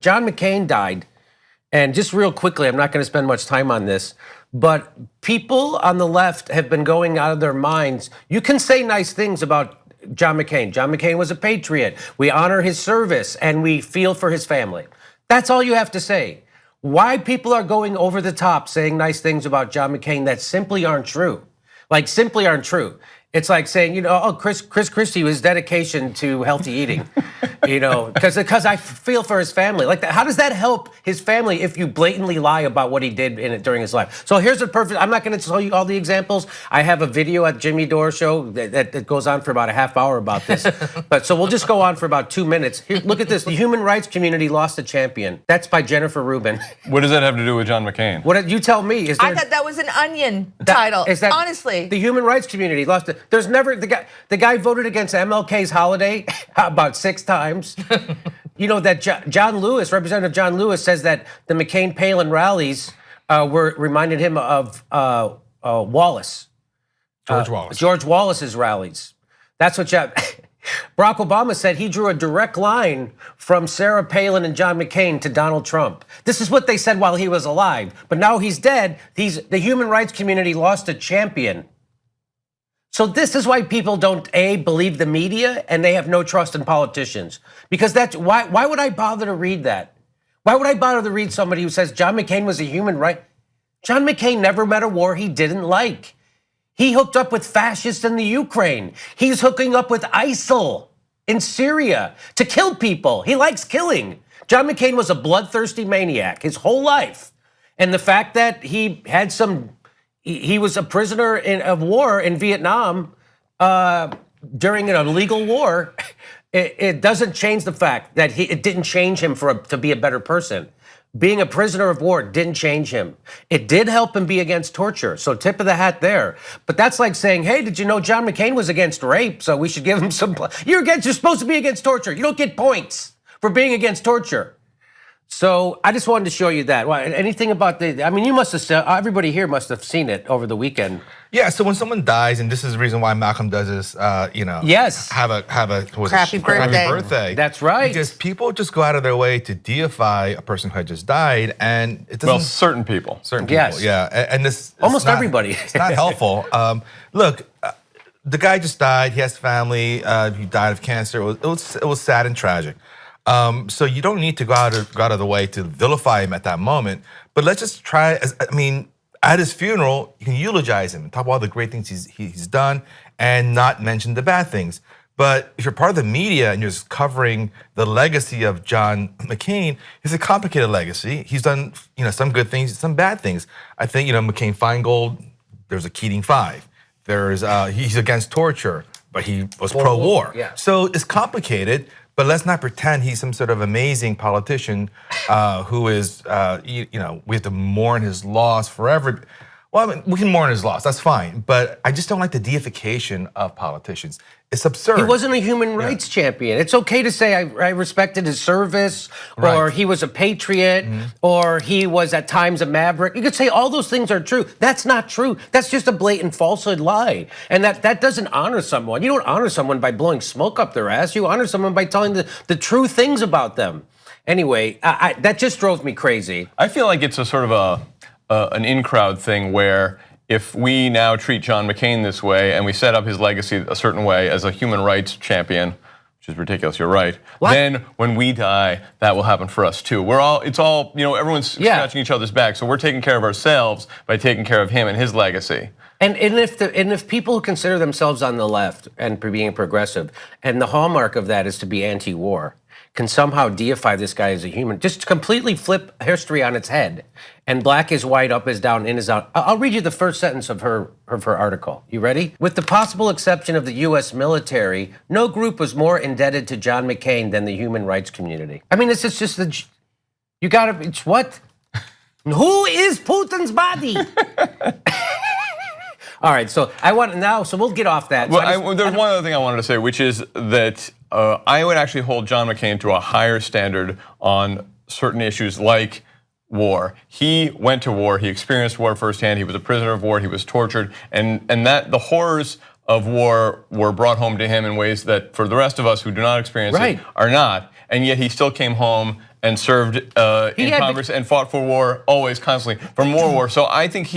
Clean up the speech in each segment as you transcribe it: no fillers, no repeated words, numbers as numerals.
John McCain died, and just real quickly, I'm not going to spend much time on this, but people on the left have been going out of their minds. You can say nice things about John McCain. John McCain was a patriot. We honor his service and we feel for his family. That's all you have to say. Why people are going over the top saying nice things about John McCain that simply aren't true. Like simply aren't true. It's like saying, oh, Chris Christie, his dedication to healthy eating, because I feel for his family. Like, how does that help his family if you blatantly lie about what he did during his life? So here's a perfect. I'm not going to tell you all the examples. I have a video at Jimmy Dore show that goes on for about a half hour about this. But so we'll just go on for about 2 minutes. Here, look at this. The human rights community lost a champion. That's by Jennifer Rubin. What does that have to do with John McCain? What you tell me? I thought that was an Onion title. Honestly, the human rights community lost it. There's never the guy voted against MLK's holiday about 6 times. That John Lewis, Representative John Lewis, says that the McCain-Palin rallies reminded him of Wallace. George Wallace's rallies. That's what Barack Obama said. He drew a direct line from Sarah Palin and John McCain to Donald Trump. This is what they said while he was alive. But now he's dead. The human rights community lost a champion. So this is why people don't believe the media and they have no trust in politicians. Because that's why would I bother to read that? Why would I bother to read somebody who says John McCain was a human right? John McCain never met a war he didn't like. He hooked up with fascists in the Ukraine. He's hooking up with ISIL in Syria to kill people. He likes killing. John McCain was a bloodthirsty maniac his whole life. And the fact that he was a prisoner of war in Vietnam during an illegal war, it doesn't change the fact that it didn't change him to be a better person. Being a prisoner of war didn't change him. It did help him be against torture, so tip of the hat there. But that's like saying, hey, did you know John McCain was against rape, so we should give him some... You're supposed to be against torture. You don't get points for being against torture. So I just wanted to show you that. Well, anything about you must have, everybody here must have seen it over the weekend. Yeah, so when someone dies, and this is the reason why Malcolm does this, yes, have a crappy birthday. That's right. Because people just go out of their way to deify a person who had just died, and it doesn't. Well, certain people. Yes. Yeah, and this almost everybody. It's not helpful. Look, the guy just died. He has family. He died of cancer. It was sad and tragic. So you don't need to go out of the way to vilify him at that moment. But let's just try. At his funeral, you can eulogize him and talk about all the great things he's done, and not mention the bad things. But if you're part of the media and you're just covering the legacy of John McCain, it's a complicated legacy. He's done some good things, some bad things. I think McCain-Feingold. There's a Keating 5. He's against torture, but he was pro-war. Yeah. So it's complicated. But let's not pretend he's some sort of amazing politician who is, we have to mourn his loss forever. Well, we can mourn his loss, that's fine. But I just don't like the deification of politicians. It's absurd. He wasn't a human rights champion. It's okay to say I respected his service, or he was a patriot, or he was at times a maverick. You could say all those things are true. That's not true. That's just a blatant falsehood lie. And that doesn't honor someone. You don't honor someone by blowing smoke up their ass. You honor someone by telling the true things about them. Anyway, that just drove me crazy. I feel like it's a sort of an in-crowd thing where if we now treat John McCain this way and we set up his legacy a certain way as a human rights champion, which is ridiculous, you're right, then when we die, that will happen for us too. Everyone's scratching each other's back, so we're taking care of ourselves by taking care of him and his legacy. And if people who consider themselves on the left and being progressive, and the hallmark of that is to be anti-war, can somehow deify this guy as a human, just completely flip history on its head, and black is white, up is down, in is out. I'll read you the first sentence of her article. You ready? With the possible exception of the U.S. military, no group was more indebted to John McCain than the human rights community. It's just it's what? Who is Putin's body? All right, so we'll get off that. Well, there's one other thing I wanted to say, which is that I would actually hold John McCain to a higher standard on certain issues like war. He went to war, he experienced war firsthand, he was a prisoner of war, he was tortured, and that the horrors of war were brought home to him in ways that for the rest of us who do not experience it are not. And yet he still came home and served in Congress and fought for war, always, constantly, for more war. So I think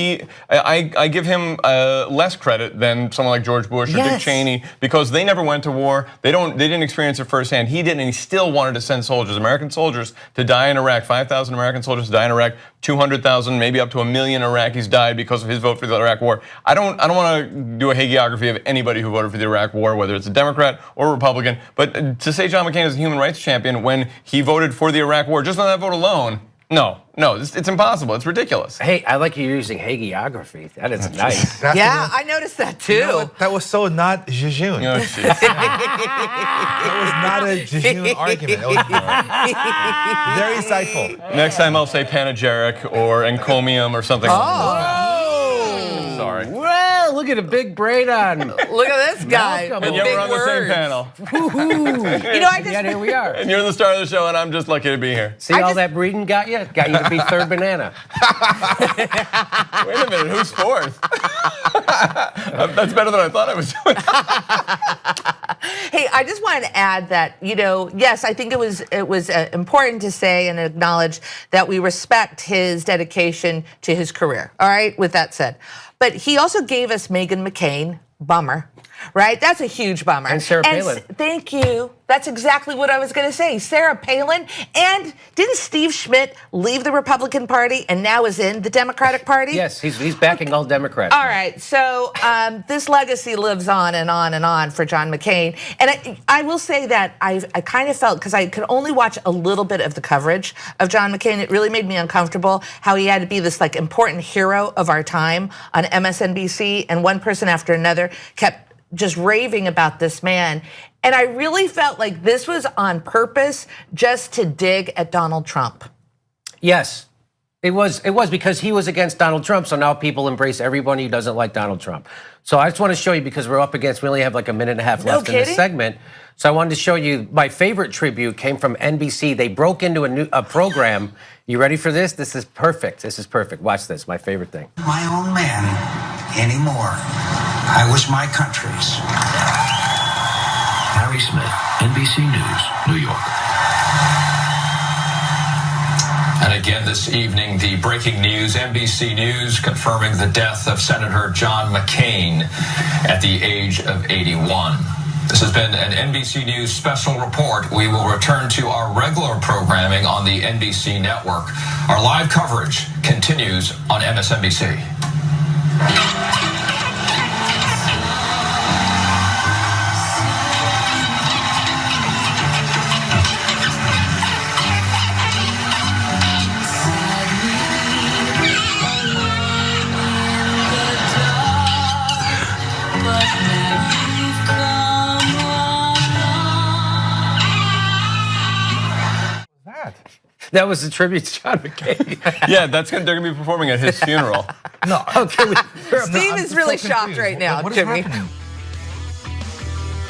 I give him less credit than someone like George Bush or Dick Cheney, because they never went to war. They didn't experience it firsthand. He didn't, and he still wanted to send soldiers, American soldiers, to die in Iraq. 5,000 American soldiers to die in Iraq. 200,000, maybe up to 1 million Iraqis died because of his vote for the Iraq War. I don't want to do a hagiography of anybody who voted for the Iraq War, whether it's a Democrat or a Republican. But to say John McCain is a human rights champion when he voted for the Iraq War, just on that vote alone, no, it's impossible. It's ridiculous. Hey, I like you using hagiography. That is nice. I noticed that too. You know what? That was so not jejune. Oh, That was not a jejune argument. It was very insightful. Next time I'll say panegyric or encomium or something. Oh, sorry. Well, look at a big braid on. Look at this guy. Malcolm. And yet we're on the same panel. You know, I just Yeah, here we are. And you're the star of the show, and I'm just lucky to be here. See all that breeding got you? Got you to be third banana. Wait a minute, who's fourth? That's better than I thought I was doing. Hey, I just wanted to add that, yes, I think it was important to say and acknowledge that we respect his dedication to his career. All right, with that said. But he also gave us Meghan McCain, bummer, right? That's a huge bummer. And Sarah Palin. Thank you. That's exactly what I was going to say. Sarah Palin. And didn't Steve Schmidt leave the Republican Party and now is in the Democratic Party? Yes, he's backing all Democrats. All right, so this legacy lives on and on and on for John McCain. And I will say that I kind of felt, because I could only watch a little bit of the coverage of John McCain, it really made me uncomfortable how he had to be this important hero of our time on MSNBC, and one person after another kept just raving about this man. And I really felt like this was on purpose, just to dig at Donald Trump. Yes, it was because he was against Donald Trump, so now people embrace everyone who doesn't like Donald Trump. So I just want to show you, because we're up against, we only have like a minute and a half left in this segment. So I wanted to show you my favorite tribute came from NBC. They broke into a program. You ready for this? This is perfect. This is perfect. Watch this, my favorite thing. My own man anymore. I was my country's. Harry Smith, NBC News, New York. And again this evening, the breaking news, NBC News confirming the death of Senator John McCain at the age of 81. This has been an NBC News special report. We will return to our regular programming on the NBC network. Our live coverage continues on MSNBC. That was a tribute to John McCain. Yeah, they're gonna be performing at his funeral. No. Okay. Steve is really shocked right now, What is Jimmy. happening?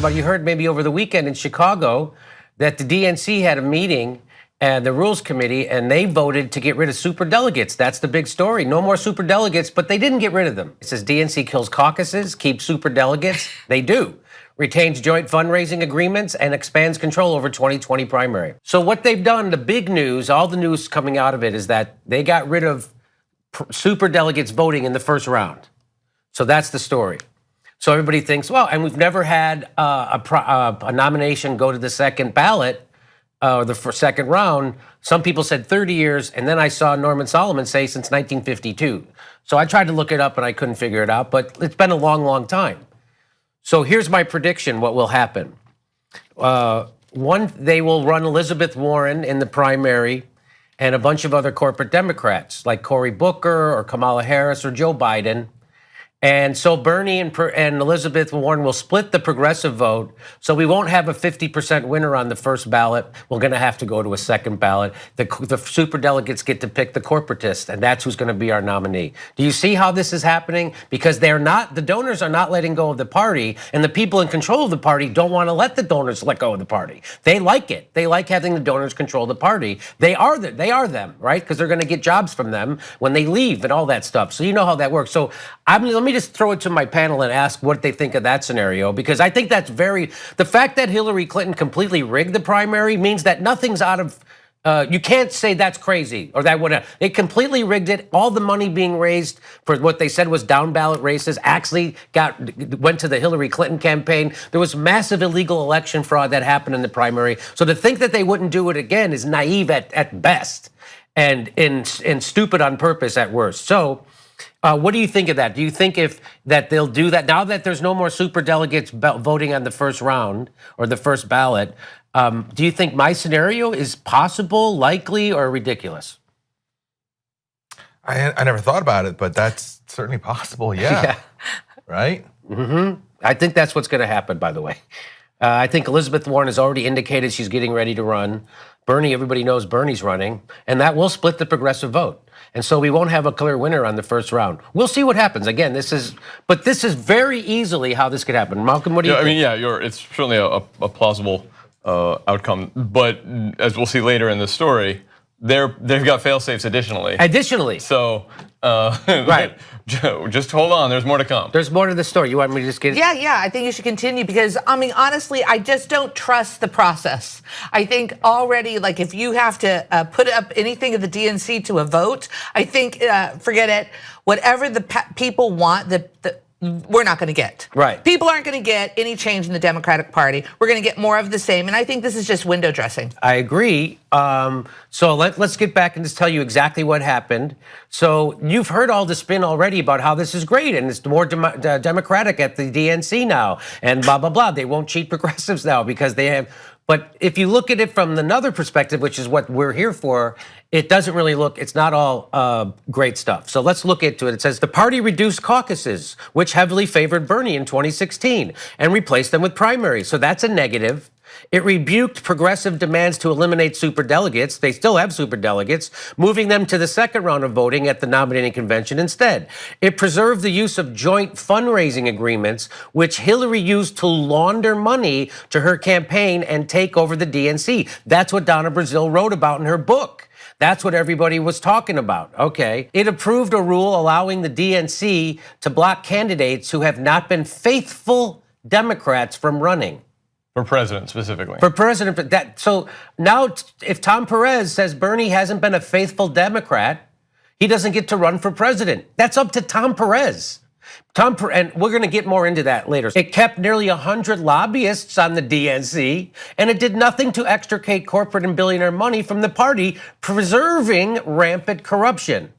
Well, you heard maybe over the weekend in Chicago that the DNC had a meeting and the Rules Committee, and they voted to get rid of superdelegates. That's the big story. No more superdelegates, but they didn't get rid of them. It says DNC kills caucuses, keeps superdelegates. They do. Retains joint fundraising agreements and expands control over 2020 primary. So what they've done, the big news, all the news coming out of it is that they got rid of superdelegates voting in the first round. So that's the story. So everybody thinks, well, and we've never had a nomination go to the second ballot, the second round. Some people said 30 years, and then I saw Norman Solomon say since 1952. So I tried to look it up and I couldn't figure it out, but it's been a long, long time. So here's my prediction, what will happen. One, they will run Elizabeth Warren in the primary and a bunch of other corporate Democrats like Cory Booker or Kamala Harris or Joe Biden. And so Bernie and Elizabeth Warren will split the progressive vote, so we won't have a 50% winner on the first ballot. We're going to have to go to a second ballot. The superdelegates get to pick the corporatist, and that's who's going to be our nominee. Do you see how this is happening? Because the donors are not letting go of the party, and the people in control of the party don't want to let the donors let go of the party. They like it. They like having the donors control the party. They are them, right? Because they're going to get jobs from them when they leave and all that stuff. So you know how that works. So let me just throw it to my panel and ask what they think of that scenario, because I think that's the fact that Hillary Clinton completely rigged the primary means that nothing's out of You can't say that's crazy or that would. They completely rigged it. All the money being raised for what they said was down ballot races actually went to the Hillary Clinton campaign. There was massive illegal election fraud that happened in the primary. So to think that they wouldn't do it again is naive at best, and stupid on purpose at worst. So. What do you think of that? Do you think that they'll do that now that there's no more superdelegates voting on the first round or the first ballot? Do you think my scenario is possible, likely, or ridiculous? I never thought about it, but that's certainly possible. Yeah. Right? I think that's what's going to happen, by the way. I think Elizabeth Warren has already indicated she's getting ready to run. Bernie, everybody knows Bernie's running, and that will split the progressive vote. And so we won't have a clear winner on the first round. We'll see what happens. Again, this is very easily how this could happen. Malcolm, what do you think? I mean, it's certainly a plausible outcome. But as we'll see later in the story, they've got fail-safes additionally. So, right. Just hold on. There's more to come. There's more to the story. You want me to just get it? Yeah. I think you should continue because, I mean, honestly, I just don't trust the process. I think already, like, if you have to put up anything of the DNC to a vote, I think, forget it. Whatever the people want, we're not going to get. Right. People aren't going to get any change in the Democratic Party. We're going to get more of the same. And I think this is just window dressing. I agree. So let's get back and just tell you exactly what happened. So you've heard all the spin already about how this is great and it's more democratic at the DNC now and blah, blah, blah. They won't cheat progressives now because they have. But if you look at it from another perspective, which is what we're here for, it doesn't really it's not all great stuff. So let's look into it. It says the party reduced caucuses, which heavily favored Bernie in 2016 and replaced them with primaries. So that's a negative. It rebuked progressive demands to eliminate superdelegates. They still have superdelegates, moving them to the second round of voting at the nominating convention instead. It preserved the use of joint fundraising agreements, which Hillary used to launder money to her campaign and take over the DNC. That's what Donna Brazile wrote about in her book. That's what everybody was talking about. Okay. It approved a rule allowing the DNC to block candidates who have not been faithful Democrats from running. For president specifically. For president, so now if Tom Perez says Bernie hasn't been a faithful Democrat, he doesn't get to run for president. That's up to Tom Perez. And we're going to get more into that later. It kept nearly 100 lobbyists on the DNC, and it did nothing to extricate corporate and billionaire money from the party, preserving rampant corruption.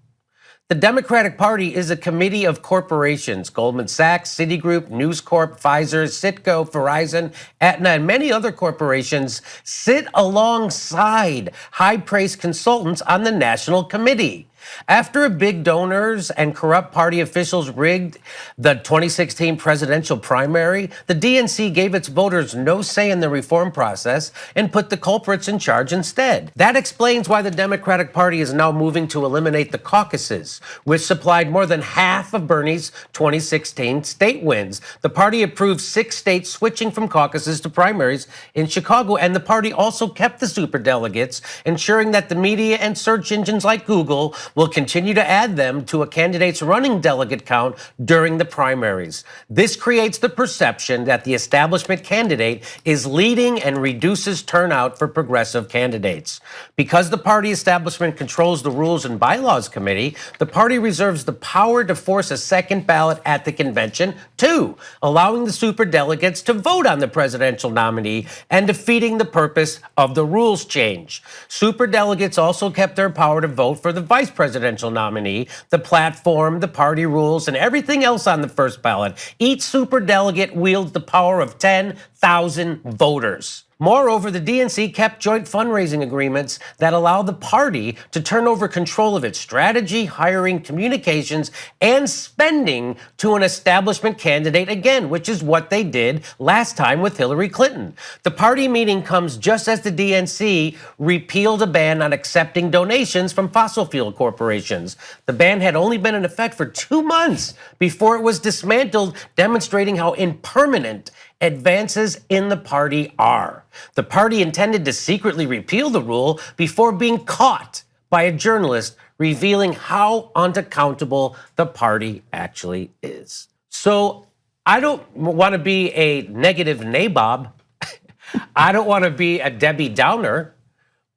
The Democratic Party is a committee of corporations. Goldman Sachs, Citigroup, News Corp, Pfizer, Citgo, Verizon, Aetna, and many other corporations sit alongside high-priced consultants on the National Committee. After big donors and corrupt party officials rigged the 2016 presidential primary, the DNC gave its voters no say in the reform process and put the culprits in charge instead. That explains why the Democratic Party is now moving to eliminate the caucuses, which supplied more than half of Bernie's 2016 state wins. The party approved 6 states switching from caucuses to primaries in Chicago, and the party also kept the superdelegates, ensuring that the media and search engines like Google will continue to add them to a candidate's running delegate count during the primaries. This creates the perception that the establishment candidate is leading and reduces turnout for progressive candidates. Because the party establishment controls the Rules and Bylaws Committee, the party reserves the power to force a second ballot at the convention, too, allowing the superdelegates to vote on the presidential nominee and defeating the purpose of the rules change. Superdelegates also kept their power to vote for the vice presidential nominee, the platform, the party rules, and everything else on the first ballot. Each superdelegate wields the power of 10,000 voters. Moreover, the DNC kept joint fundraising agreements that allow the party to turn over control of its strategy, hiring, communications, and spending to an establishment candidate again, which is what they did last time with Hillary Clinton. The party meeting comes just as the DNC repealed a ban on accepting donations from fossil fuel corporations. The ban had only been in effect for 2 months before it was dismantled, demonstrating how impermanent advances in the party are. The party intended to secretly repeal the rule before being caught by a journalist revealing how unaccountable the party actually is. So I don't want to be a negative nabob. I don't want to be a Debbie Downer,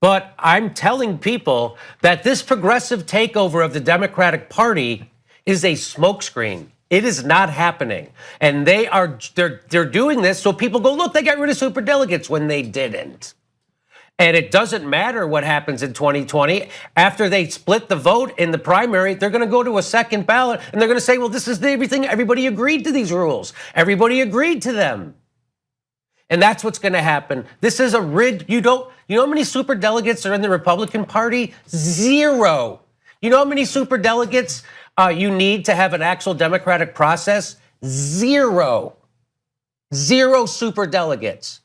But I'm telling people that this progressive takeover of the Democratic Party is a smokescreen. It is not happening. And they're doing this so people go, look, they got rid of superdelegates when they didn't. And it doesn't matter what happens in 2020. After they split the vote in the primary, they're going to go to a second ballot and they're going to say, well, this is everything. Everybody agreed to these rules. Everybody agreed to them. And that's what's going to happen. This is a rigged, you know how many superdelegates are in the Republican Party? 0. You know how many superdelegates you need to have an actual democratic process? 0. 0 superdelegates.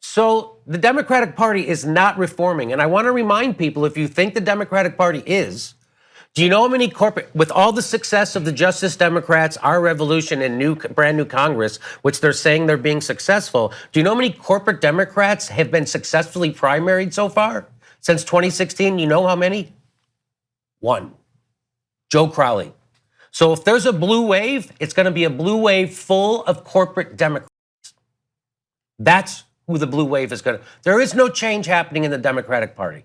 So the Democratic Party is not reforming. And I want to remind people, if you think the Democratic Party is, do you know how many with all the success of the Justice Democrats, our revolution and brand new Congress, which they're saying they're being successful, do you know how many corporate Democrats have been successfully primaried so far? Since 2016, you know how many? 1. Joe Crowley. So if there's a blue wave, it's going to be a blue wave full of corporate Democrats. That's who the blue wave is going to. There is no change happening in the Democratic Party.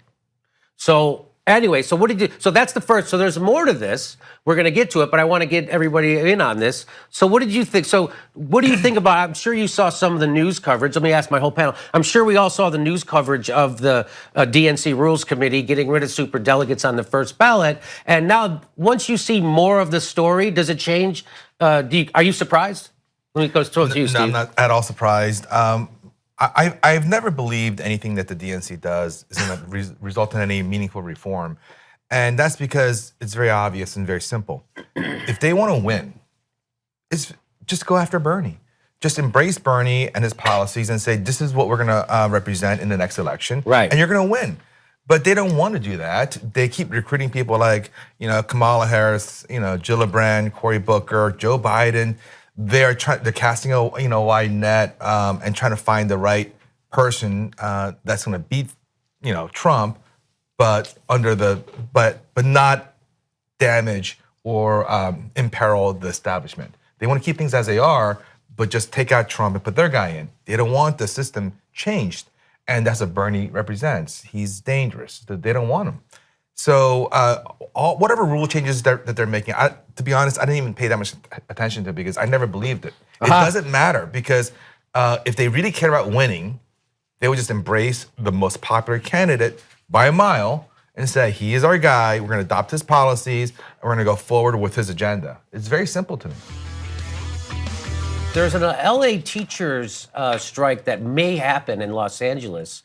So anyway, so that's the first. So there's more to this. We're going to get to it, but I want to get everybody in on this. So what did you think? So what do you think about, I'm sure you saw some of the news coverage. Let me ask my whole panel. I'm sure we all saw the news coverage of the DNC Rules Committee getting rid of superdelegates on the first ballot. And now, once you see more of the story, does it change? Are you surprised? Let me go to you, Steve. No, I'm not at all surprised. I've never believed anything that the DNC does is going to result in any meaningful reform. And that's because it's very obvious and very simple. If they want to win, it's just go after Bernie. Just embrace Bernie and his policies and say, this is what we're going to represent in the next election. Right. And you're going to win. But they don't want to do that. They keep recruiting people like, Kamala Harris, Gillibrand, Cory Booker, Joe Biden. They're casting a wide net and trying to find the right person that's going to beat Trump, but not damage or imperil the establishment. They want to keep things as they are, but just take out Trump and put their guy in. They don't want the system changed, and that's what Bernie represents. He's dangerous. They don't want him. So whatever rule changes that they're making, to be honest, I didn't even pay that much attention to it because I never believed it. It doesn't matter because if they really care about winning, they would just embrace the most popular candidate by a mile and say, he is our guy, we're gonna adopt his policies, and we're gonna go forward with his agenda. It's very simple to me. There's an LA teachers strike that may happen in Los Angeles.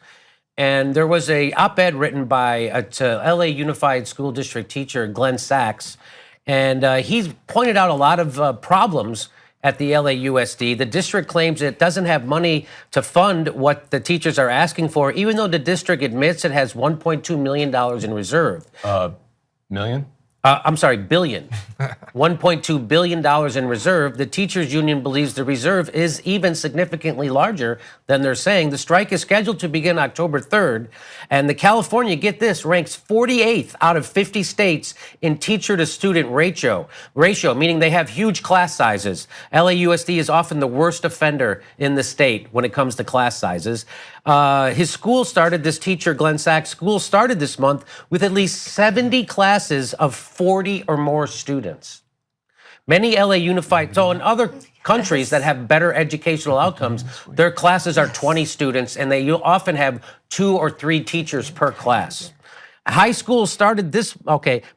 And there was a op-ed written by LA Unified School District teacher, Glenn Sachs. And he's pointed out a lot of problems at the LAUSD. The district claims it doesn't have money to fund what the teachers are asking for, even though the district admits it has $1.2 million in reserve. Million? I'm sorry, billion. $1.2 billion in reserve. The teachers union believes the reserve is even significantly larger than they're saying. The strike is scheduled to begin October 3rd. And the California, get this, ranks 48th out of 50 states in teacher to student ratio, meaning they have huge class sizes. LAUSD is often the worst offender in the state when it comes to class sizes. His school started, this teacher, Glenn Sachs' school started this month with at least 70 classes of 40 or more students. Many LA Unified, so in other countries that have better educational outcomes, their classes are 20 students and they often have 2 or 3 teachers per class. High schools started this,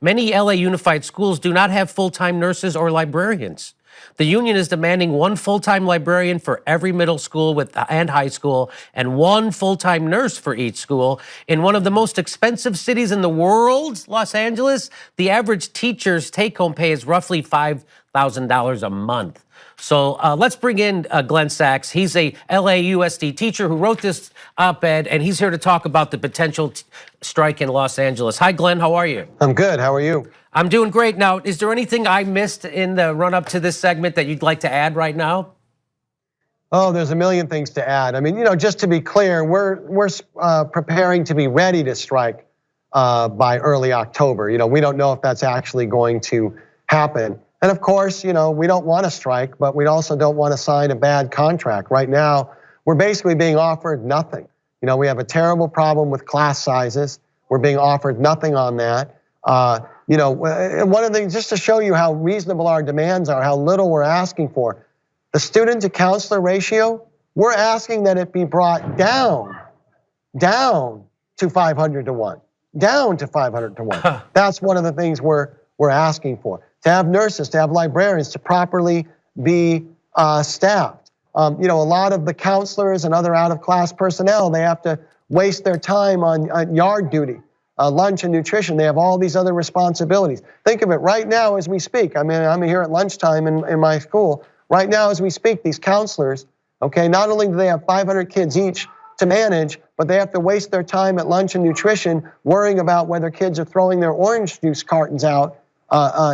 many LA Unified schools do not have full-time nurses or librarians. The union is demanding 1 full-time librarian for every middle school and high school and 1 full-time nurse for each school. In one of the most expensive cities in the world, Los Angeles, the average teacher's take-home pay is roughly $5,000 a month. So let's bring in Glenn Sachs. He's a LAUSD teacher who wrote this op-ed, and he's here to talk about the potential strike in Los Angeles. Hi, Glenn. How are you? I'm good. How are you? I'm doing great. Now, is there anything I missed in the run-up to this segment that you'd like to add right now? Oh, there's a million things to add. I mean, just to be clear, we're preparing to be ready to strike by early October. We don't know if that's actually going to happen. And of course, we don't want to strike, but we also don't want to sign a bad contract. Right now, we're basically being offered nothing. We have a terrible problem with class sizes. We're being offered nothing on that. One of the things, just to show you how reasonable our demands are, how little we're asking for, the student to counselor ratio, we're asking that it be brought down to 500 to 1, down to 500 to 1. That's one of the things we're asking for. To have nurses, to have librarians, to properly be staffed. A lot of the counselors and other out-of-class personnel, they have to waste their time on yard duty, lunch and nutrition. They have all these other responsibilities. Think of it right now as we speak. I mean, I'm here at lunchtime in my school. Right now as we speak, these counselors, okay, not only do they have 500 kids each to manage, but they have to waste their time at lunch and nutrition worrying about whether kids are throwing their orange juice cartons out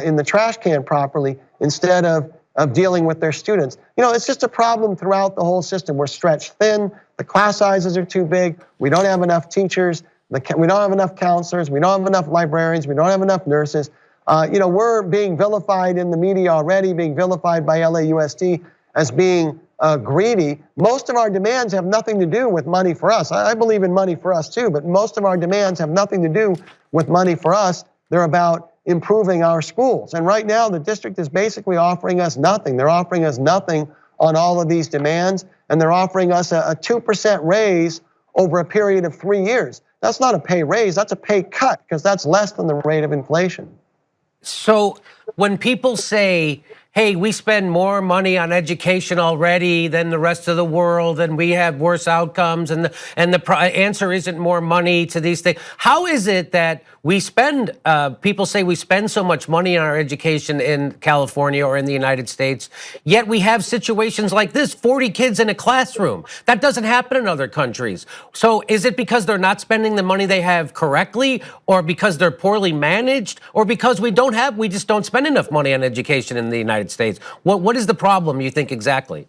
in the trash can properly instead of dealing with their students. It's just a problem throughout the whole system. We're stretched thin, the class sizes are too big, we don't have enough teachers, we don't have enough counselors, we don't have enough librarians, we don't have enough nurses. We're being vilified in the media already, being vilified by LAUSD as being greedy. Most of our demands have nothing to do with money for us. I believe in money for us too, but most of our demands have nothing to do with money for us. They're about improving our schools. And right now, the district is basically offering us nothing. They're offering us nothing on all of these demands, and they're offering us a 2% raise over a period of 3 years. That's not a pay raise, that's a pay cut, because that's less than the rate of inflation. So when people say, hey, we spend more money on education already than the rest of the world and we have worse outcomes and the answer isn't more money to these things, how is it that we spend, people say we spend so much money on our education in California or in the United States, yet we have situations like this, 40 kids in a classroom. That doesn't happen in other countries. So is it because they're not spending the money they have correctly, or because they're poorly managed, or because we just don't spend enough money on education in the United States? What is the problem, you think, exactly?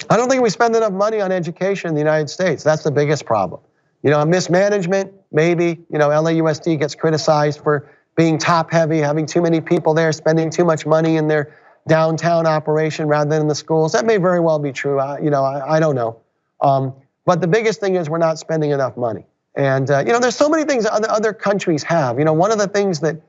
I don't think we spend enough money on education in the United States. That's the biggest problem. Mismanagement, maybe. LAUSD gets criticized for being top heavy, having too many people there, spending too much money in their downtown operation rather than in the schools. That may very well be true. I don't know. But the biggest thing is we're not spending enough money. And there's so many things other countries have. One of the things that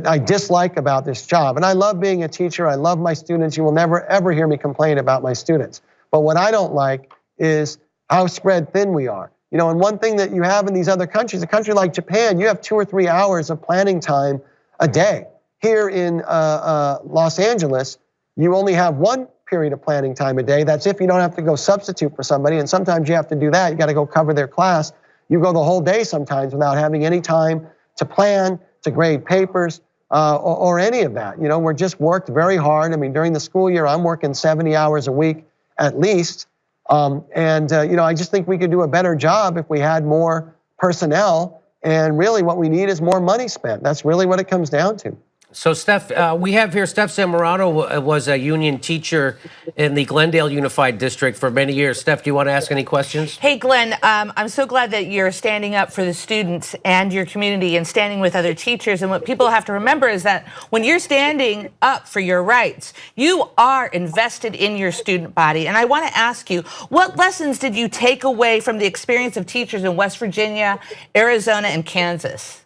I dislike about this job, and I love being a teacher, I love my students, you will never ever hear me complain about my students. But what I don't like is how spread thin we are. And one thing that you have in these other countries, a country like Japan, you have 2 or 3 hours of planning time a day. Here in Los Angeles, you only have 1 period of planning time a day. That's if you don't have to go substitute for somebody, and sometimes you have to do that. You got to go cover their class. You go the whole day sometimes without having any time to plan, to grade papers, or any of that. We're just worked very hard. I mean, during the school year, I'm working 70 hours a week at least. I just think we could do a better job if we had more personnel. And really what we need is more money spent. That's really what it comes down to. So Stef, we have here Stef Zamorano was a union teacher in the Glendale Unified District for many years. Stef, do you want to ask any questions? Hey, Glenn, I'm so glad that you're standing up for the students and your community and standing with other teachers. And what people have to remember is that when you're standing up for your rights, you are invested in your student body. And I want to ask you, what lessons did you take away from the experience of teachers in West Virginia, Arizona, and Kansas?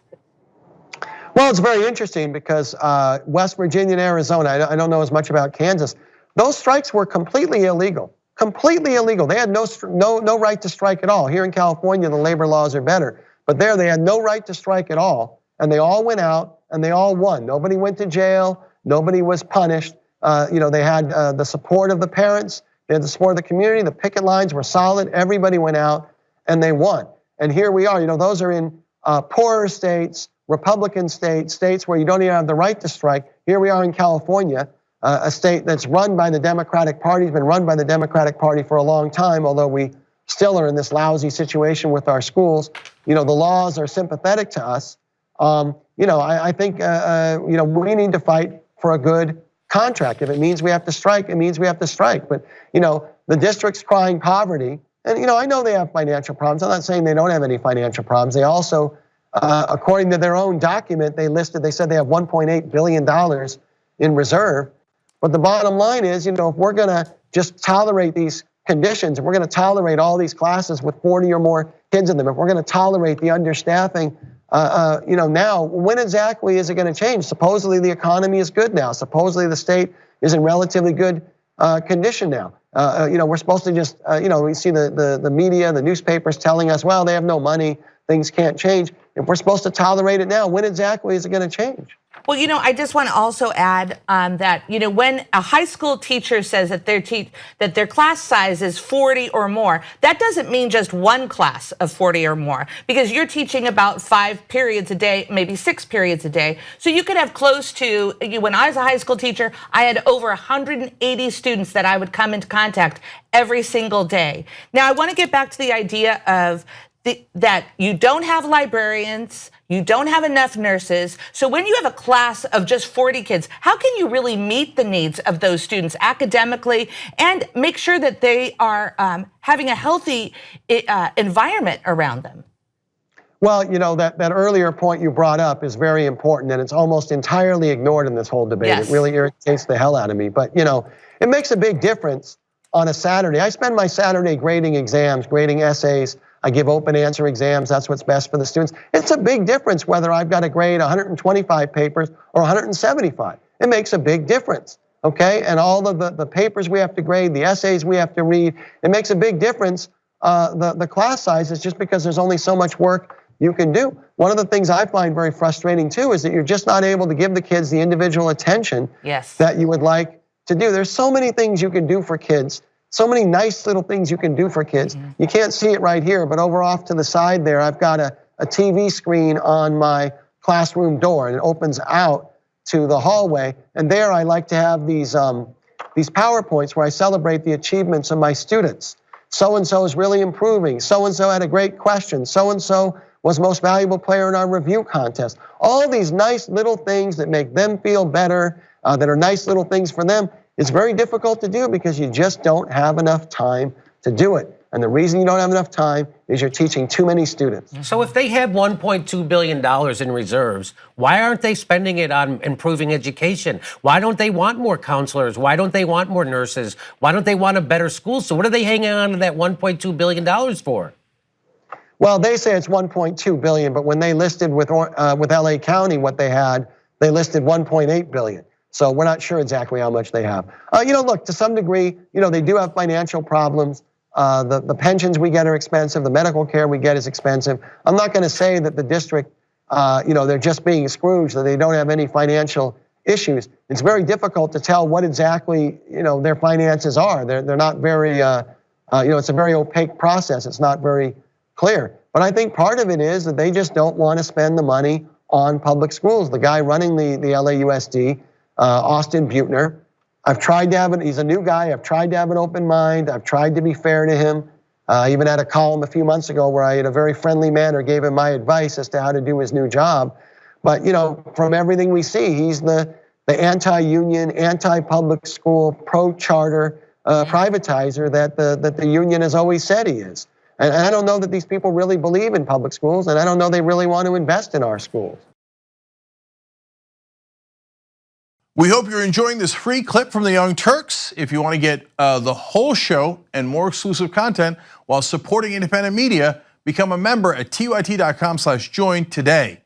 Well, it's very interesting because West Virginia and Arizona, I don't know as much about Kansas, those strikes were completely illegal. Completely illegal. They had no right to strike at all. Here in California, the labor laws are better. But there, they had no right to strike at all. And they all went out and they all won. Nobody went to jail. Nobody was punished. They had the support of the parents. They had the support of the community. The picket lines were solid. Everybody went out and they won. And here we are. Those are in poorer states, Republican states, states where you don't even have the right to strike. Here we are in California, a state that's run by the Democratic Party, has been run by the Democratic Party for a long time, although we still are in this lousy situation with our schools. The laws are sympathetic to us. I think, we need to fight for a good contract. If it means we have to strike, it means we have to strike. But, the district's crying poverty. And, I know they have financial problems. I'm not saying they don't have any financial problems. They also, according to their own document, they said they have $1.8 billion in reserve. But the bottom line is, if we're going to just tolerate these conditions, if we're going to tolerate all these classes with 40 or more kids in them, if we're going to tolerate the understaffing, now, when exactly is it going to change? Supposedly the economy is good now. Supposedly the state is in relatively good condition now. We're supposed to just, we see the media, the newspapers telling us, well, they have no money, things can't change. If we're supposed to tolerate it now, when exactly is it going to change? Well, I just want to also add that when a high school teacher says that their class size is 40 or more, that doesn't mean just one class of 40 or more, because you're teaching about 5 periods a day, maybe 6 periods a day. So you could have close to, when I was a high school teacher, I had over 180 students that I would come into contact every single day. Now, I want to get back to the idea of that you don't have librarians, you don't have enough nurses. So when you have a class of just 40 kids, how can you really meet the needs of those students academically and make sure that they are having a healthy environment around them? Well, that earlier point you brought up is very important, and it's almost entirely ignored in this whole debate. Yes. It really irritates the hell out of me. But, it makes a big difference on a Saturday. I spend my Saturday grading exams, grading essays. I give open answer exams. That's what's best for the students. It's a big difference whether I've got to grade 125 papers or 175. It makes a big difference, okay? And all of the papers we have to grade, the essays we have to read, it makes a big difference. The class size is just because there's only so much work you can do. One of the things I find very frustrating too is that you're just not able to give the kids the individual attention that you would like to do. There's so many things you can do for kids. So many nice little things you can do for kids. You can't see it right here, but over off to the side there, I've got a TV screen on my classroom door, and it opens out to the hallway. And there I like to have these PowerPoints where I celebrate the achievements of my students. So-and-so is really improving. So-and-so had a great question. So-and-so was most valuable player in our review contest. All these nice little things that make them feel better, that are nice little things for them. It's very difficult to do because you just don't have enough time to do it. And the reason you don't have enough time is you're teaching too many students. So if they have $1.2 billion in reserves, why aren't they spending it on improving education? Why don't they want more counselors? Why don't they want more nurses? Why don't they want a better school? So what are they hanging on to that $1.2 billion for? Well, they say it's $1.2 billion, but when they listed with LA County what they had, they listed $1.8 billion. So we're not sure exactly how much they have. Look, to some degree, they do have financial problems. The pensions we get are expensive. The medical care we get is expensive. I'm not going to say that the district, they're just being Scrooged, that they don't have any financial issues. It's very difficult to tell what exactly, their finances are. They're not very, it's a very opaque process. It's not very clear. But I think part of it is that they just don't want to spend the money on public schools. The guy running the LAUSD, Austin Butner, I've tried to have he's a new guy. I've tried to have an open mind. I've tried to be fair to him. I even had a column a few months ago where I, in a very friendly manner, gave him my advice as to how to do his new job. But, from everything we see, he's the anti-union, anti-public school, pro-charter privatizer that the union has always said he is. And I don't know that these people really believe in public schools, and I don't know they really want to invest in our schools. We hope you're enjoying this free clip from the Young Turks. If you want to get the whole show and more exclusive content while supporting independent media, become a member at tyt.com/join today.